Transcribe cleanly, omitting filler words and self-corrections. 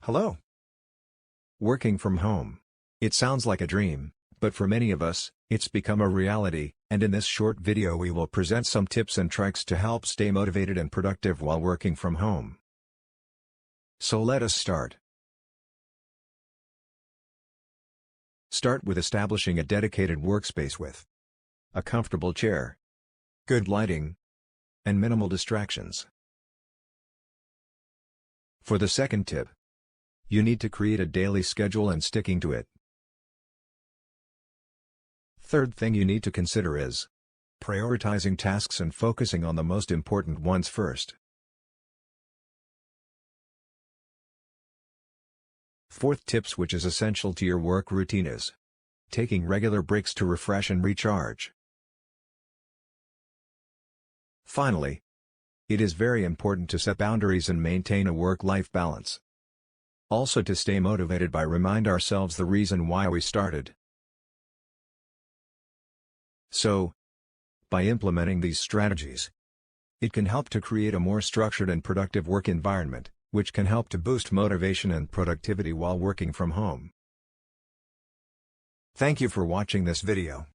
Hello. Working from home. It sounds like a dream, but for many of us, it's become a reality, and in this short video we will present some tips and tricks to help stay motivated and productive while working from home. So let us start. Start with establishing a dedicated workspace with a comfortable chair, good lighting, and minimal distractions. For the second tip, you need to create a daily schedule and sticking to it. Third thing you need to consider is prioritizing tasks and focusing on the most important ones first. Fourth tips, which is essential to your work routine, is taking regular breaks to refresh and recharge. Finally, it is very important to set boundaries and maintain a work-life balance. Also, to stay motivated, by remind ourselves the reason why we started. So, by implementing these strategies, it can help to create a more structured and productive work environment, which can help to boost motivation and productivity while working from home. Thank you for watching this video.